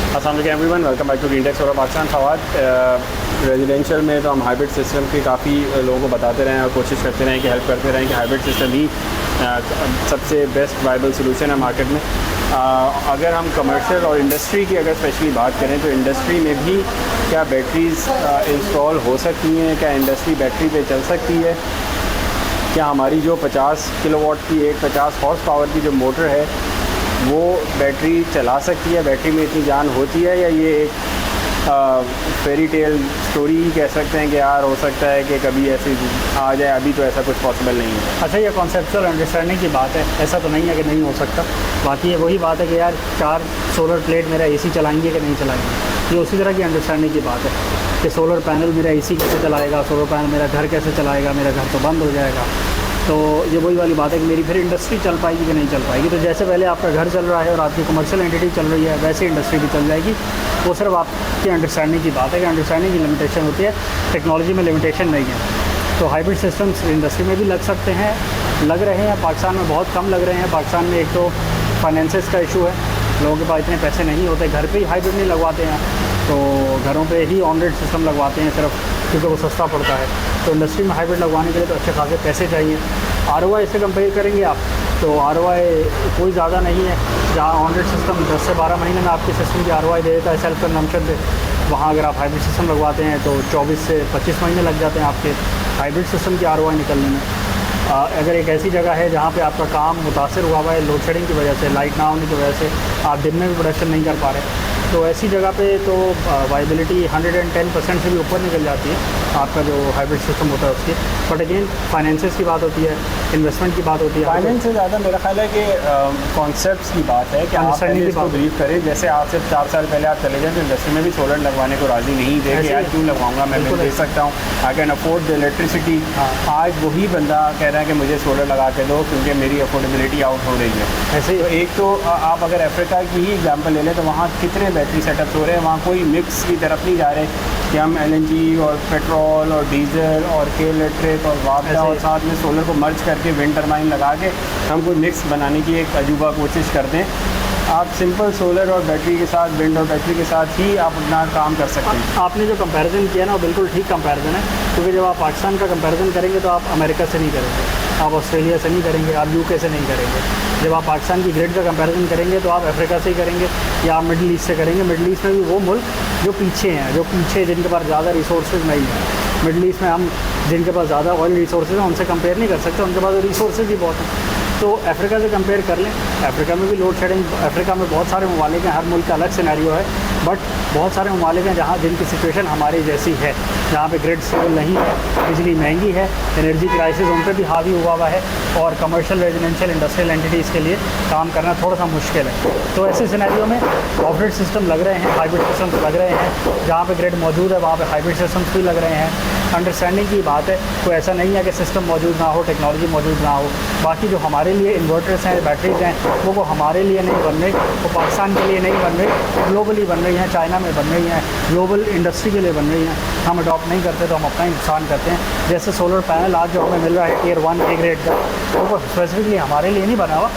अस्सलाम वालेकुम everyone, welcome back to Greentech solar Pakistan. Fawad, residential में तो हम हाइब्रिड सिस्टम की काफ़ी लोगों को बताते रहें और कोशिश करते रहें कि हेल्प करते रहें कि हाइब्रिड सिस्टम ही सबसे बेस्ट वाइबल सोल्यूशन है मार्केट में। अगर हम कमर्शियल और इंडस्ट्री की अगर स्पेशली बात करें तो इंडस्ट्री में भी क्या बैटरीज़ इंस्टॉल हो सकती हैं, क्या इंडस्ट्री बैटरी पे चल सकती है, क्या हमारी जो 50 किलोवाट की एक 50 हॉर्स पावर की जो मोटर है वो बैटरी चला सकती है, बैटरी में इतनी जान होती है, या ये एक फेरी टेल स्टोरी ही कह सकते हैं कि यार हो सकता है कि कभी ऐसी आ जाए, अभी तो ऐसा कुछ पॉसिबल नहीं है। अच्छा, ये कॉन्सेप्चुअल अंडरस्टैंडिंग की बात है, ऐसा तो नहीं है कि नहीं हो सकता। बाकी ये वही बात है कि यार 4 सोलर प्लेट मेरा एसी चलाएंगे कि नहीं चलाएंगे, ये उसी तरह की अंडरस्टैंडिंग की बात है कि सोलर पैनल मेरा एसी कैसे चलाएगा, सोलर पैनल मेरा घर कैसे चलाएगा, मेरा घर तो बंद हो जाएगा। तो ये वही वाली बात है कि मेरी फिर इंडस्ट्री चल पाएगी कि नहीं चल पाएगी। तो जैसे पहले आपका घर चल रहा है और आपकी कमर्शियल एंटिटी चल रही है, वैसे इंडस्ट्री भी चल जाएगी। वो सिर्फ आपकी अंडरस्टैंडिंग की बात है कि अंडरस्टैंडिंग की लिमिटेशन होती है, टेक्नोलॉजी में लिमिटेशन नहीं है। तो हाइब्रिड सिस्टम्स इंडस्ट्री में भी लग सकते हैं, लग रहे हैं। पाकिस्तान में बहुत कम लग रहे हैं। पाकिस्तान में एक तो फाइनेंसेस का इशू है, लोगों के पास इतने पैसे नहीं होते, घर पे ही हाइब्रिड नहीं लगवाते हैं, तो घरों पे ही ऑन रेट सिस्टम लगवाते हैं सिर्फ, क्योंकि वो सस्ता पड़ता है। तो इंडस्ट्री में हाइब्रिड लगवाने के लिए तो अच्छे खासे पैसे चाहिए। ROI से कंपेयर करेंगे आप तो ROI कोई ज़्यादा नहीं है। जहाँ ऑन रेट सिस्टम 10 से 12 महीने में आपके सिस्टम की ROI दे देता है सेल्फ कंजम्पशन पे, वहाँ अगर आप हाइब्रिड सिस्टम लगवाते हैं तो 24 से 25 महीने लग जाते हैं आपके हाइब्रिड सिस्टम की ROI निकलने में। अगर एक ऐसी जगह है जहाँ पे आपका काम मुतासर हुआ हुआ है लोड शेडिंग की वजह से, लाइट ना होने की वजह से आप दिन में भी प्रोडक्शन नहीं कर पा रहे, तो ऐसी जगह पे तो वाइबिलिटी 110% से भी ऊपर निकल जाती है आपका जो हाइब्रिड सिस्टम होता है उसकी। बट अगेन फाइनेंसेस की बात होती है, इन्वेस्टमेंट की बात होती है। फाइनेंस से ज़्यादा मेरा ख्याल है कि कॉन्सेप्ट्स की बात है कि आप पहले इसको ब्रीफ करें। जैसे आप सिर्फ 4 साल पहले आप चले जाएँ तो इंडस्ट्री में भी सोलर लगवाने को राज़ी नहीं थे कि यार क्यों लगवाऊंगा, मैं बिल दे सकता हूँ, I can afford the electricity. आज वही बंदा कह रहा है कि मुझे सोलर लगा के दो क्योंकि मेरी अफोर्डेबिलिटी आउट हो रही है। ऐसे ही एक तो आप अगर अफ्रीका की ही एग्जाम्पल ले लें तो वहाँ कितने बैटरी सेटअप्स हो रहे हैं, वहाँ कोई मिक्स की तरफ नहीं जा रहे कि हम LNG और पेट्रोल और डीजल और के इलेक्ट्रिक और वापडा और साथ में सोलर को मर्ज करके विंड टर्बाइन लगा के हम कोई मिक्स बनाने की एक अजूबा कोशिश करते हैं। आप सिंपल सोलर और बैटरी के साथ, विंड और बैटरी के साथ ही आप अपना काम कर सकते हैं। आपने जो कंपैरिजन किया ना वो बिल्कुल ठीक कंपैरिजन है, क्योंकि जब आप पाकिस्तान का कंपैरिजन करेंगे तो आप अमेरिका से नहीं करेंगे, आप ऑस्ट्रेलिया से नहीं करेंगे, आप UK से नहीं करेंगे। जब आप पाकिस्तान की ग्रिड का कंपैरिजन करेंगे तो आप अफ्रीका से ही करेंगे या आप मिडल ईस्ट से करेंगे। मिडल ईस्ट में भी वो मुल्क जो पीछे हैं, जिनके पास ज़्यादा रिसोर्सेज नहीं है। मिडल ईस्ट में हम जिनके पास ज़्यादा ऑयल रिसोर्सेज हैं उनसे कंपेयर नहीं कर सकते, उनके पास रिसोर्सेज ही बहुत हैं। तो अफ्रीका से कंपेयर कर लें, अफ्रीका में भी लोड शेडिंग, अफ्रीका में बहुत सारे ममालिक हैं, हर मुल्क का अलग सिनेरियो है, बट बहुत सारे ममालिक हैं जहाँ जिनकी सिचुएशन हमारी जैसी है, जहाँ पे ग्रिड स्टेबल नहीं है, बिजली महंगी है, एनर्जी क्राइसिस उन पर भी हावी हुआ है और कमर्शियल, रेजिडेंशियल, इंडस्ट्रियल एंटिटीज़ के लिए काम करना थोड़ा सा मुश्किल है। तो ऐसे सिनेरियो में ऑफ ग्रिड सिस्टम लग रहे हैं, हाइब्रिड सिस्टम्स लग रहे हैं, जहाँ पे ग्रिड मौजूद है वहाँ पे हाइब्रिड सिस्टम्स भी लग रहे हैं। अंडरस्टैंडिंग की बात है, कोई ऐसा नहीं है कि सिस्टम मौजूद ना हो, टेक्नोलॉजी मौजूद ना हो। बाकी जो हमारे लिए इन्वर्टर्स हैं, बैटरीज हैं, वो हमारे लिए नहीं बन रहे, वो पाकिस्तान के लिए नहीं बन रहे, ग्लोबली बन रही हैं, चाइना में बन रही हैं, ग्लोबल इंडस्ट्री के लिए बन रही हैं। हम अडॉप्ट नहीं करते तो हम अपना ही नुकसान करते हैं। जैसे सोलर पैनल आज जो हमें मिल रहा है Tier 1 A ग्रेड का, वो स्पेसिफिकली हमारे लिए नहीं बना हुआ,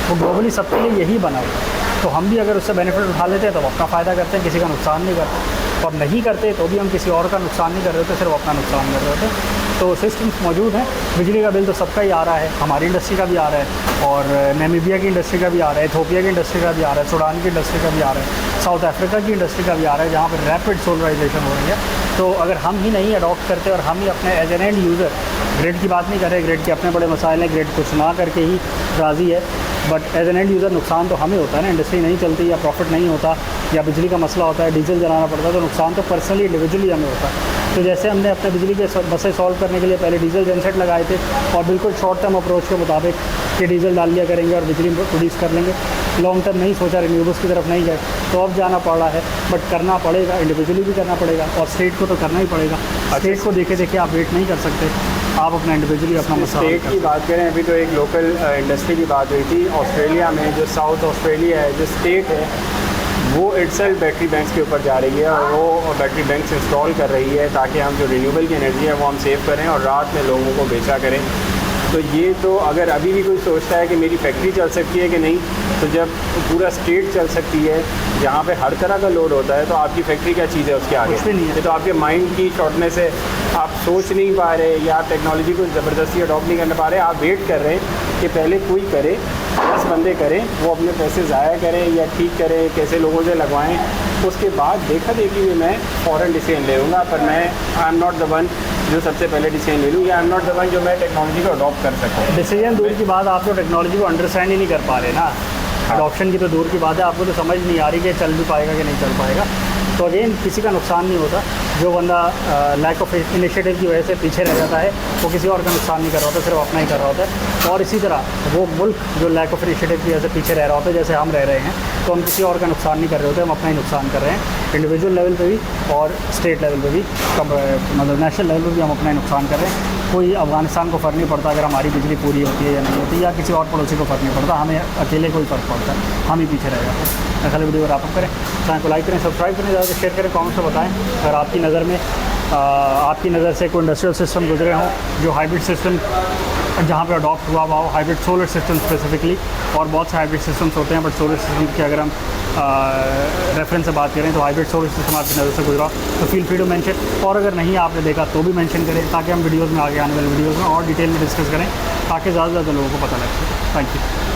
वो ग्लोबली सबके लिए यही बना हुआ। तो हम भी अगर उससे बेनिफिट उठा लेते हैं तो अपना फ़ायदा करते हैं, किसी का नुकसान नहीं करते, और नहीं करते तो भी हम किसी और का नुकसान नहीं कर रहे होते, सिर्फ अपना नुकसान कर रहे होते। तो सिस्टम्स मौजूद हैं। बिजली का बिल तो सबका ही आ रहा है, हमारी इंडस्ट्री का भी आ रहा है, और नामीबिया की इंडस्ट्री का भी आ रहा है, इथियोपिया की इंडस्ट्री का भी आ रहा है, सूडान की इंडस्ट्री का भी आ रहा है, साउथ अफ्रीका की इंडस्ट्री का भी आ रहा है, जहाँ पर रैपिड सोलराइजेशन हो रही है। तो अगर हम ही नहीं अडॉप्ट करते और हम ही अपने as an end user, grid की बात नहीं कर रहे, ग्रिड के अपने बड़े मसाइल हैं, ग्रिड कुछ ना करके ही राज़ी है, but as an end user नुकसान तो हमें होता है ना। इंडस्ट्री नहीं चलती या प्रॉफिट नहीं होता या बिजली का मसला होता है, डीजल जलाना पड़ता है, तो नुकसान तो पर्सनली इंडिविजुअली हमें होता है। तो जैसे हमने अपने बिजली के मसले सॉल्व करने के लिए पहले डीजल जनसेट लगाए थे और बिल्कुल शॉर्ट टर्म अप्रोच के मुताबिक कि डीजल डाल लिया करेंगे और बिजली प्रोड्यूस कर लेंगे, लॉन्ग टर्म नहीं सोचा, रिन्यूएबल्स की तरफ नहीं गए, तो अब जाना पड़ रहा है। बट करना पड़ेगा, इंडिविजुअली भी करना पड़ेगा और स्टेट को तो करना ही पड़ेगा। स्टेट को देखे देखे आप वेट नहीं कर सकते, आप अपना इंडिविजुअली अपना मसला। स्टेट की बात करें, अभी तो एक लोकल इंडस्ट्री की बात हुई थी ऑस्ट्रेलिया में, जो साउथ ऑस्ट्रेलिया है, जो स्टेट है वो इटसेल्फ बैटरी बैंक्स के ऊपर जा रही है और वो बैटरी बैंक्स इंस्टॉल कर रही है ताकि हम जो रिन्यूएबल की एनर्जी है वो हम सेव करें और रात में लोगों को बेचा करें। तो ये तो अगर अभी भी कोई सोचता है कि मेरी फैक्ट्री चल सकती है कि नहीं, तो जब पूरा स्टेट चल सकती है, जहाँ पे हर तरह का लोड होता है, तो आपकी फैक्ट्री क्या चीज़ है उसके आगे? कुछ भी नहीं है। ये तो आपके माइंड की शॉर्टनेस है, आप सोच नहीं पा रहे या आप टेक्नोलॉजी को ज़बरदस्ती अडॉप्ट नहीं कर पा रहे, आप वेट कर रहे हैं कि पहले कोई करे, 10 बंदे करें, वो अपने पैसे ज़ाया करें या ठीक करें, कैसे लोगों से लगवाएं, उसके बाद देखा देखी भी मैं फ़ौरन डिसीजन ले लूँगा। पर मैं I am not the one जो सबसे पहले डिसीजन ले लूँ, या I am not the one जो मैं टेक्नोलॉजी को अडॉप्ट कर सकूँ। डिसीजन दूर की बात, आप तो टेक्नोलॉजी को अंडरस्टैंड ही नहीं कर पा रहे ना। अडॉप्शन की तो दूर की बात है, आपको तो समझ नहीं आ रही कि चल भी पाएगा कि नहीं चल पाएगा। तो अगेन किसी का नुकसान नहीं होता। जो बंदा लैक ऑफ इनिशिएटिव की वजह से पीछे रह जाता है, वो किसी और का नुकसान नहीं कर रहा होता, सिर्फ अपना ही कर रहा होता है। और इसी तरह वो मुल्क जो लैक ऑफ इनिशिएटिव की वजह से पीछे रह रहा होता है, जैसे हम रह रहे हैं, तो हम किसी और का नुकसान नहीं कर रहे होते, हम अपना ही नुकसान कर रहे हैं। इंडिविजुअल लेवल पे भी और स्टेट लेवल पे भी, मतलब नेशनल लेवल पे भी हम अपना ही नुकसान कर रहे हैं। कोई अफ़गानिस्तान को फ़र्क नहीं पड़ता अगर हमारी बिजली पूरी होती है या नहीं होती, या किसी और पड़ोसी को फ़र्क नहीं पड़ता, हमें अकेले कोई फ़र्क पड़ता है, हम ही पीछे रह जाते हैं। खाली वीडियो रैप अप करें, चैनल को लाइक करें, सब्सक्राइब करें, ज़्यादा शेयर करें, कमेंट्स में बताएं अगर आपकी नज़र में आपकी नज़र से कोई इंडस्ट्रियल सिस्टम गुजरे हों जो हाइब्रिड सिस्टम जहाँ पे अडॉप्ट हुआ हो, हाइब्रिड सोलर सिस्टम स्पेसिफिकली। और बहुत से हाइब्रिड सिस्टम्स होते हैं, बट सोलर सिस्टम की अगर हम रेफरेंस से बात करें तो हाइब्रिड सोलर सिस्टम आपकी नज़र से गुजरा तो फील फ्री टू मेंशन। और अगर नहीं आपने देखा तो भी मेंशन करें, ताकि हम वीडियोज़ में आगे आने वाले वीडियोज़ में और डिटेल में डिस्कस करें, ताकि ज़्यादा से ज़्यादा लोगों को पता लग सके। Thank you.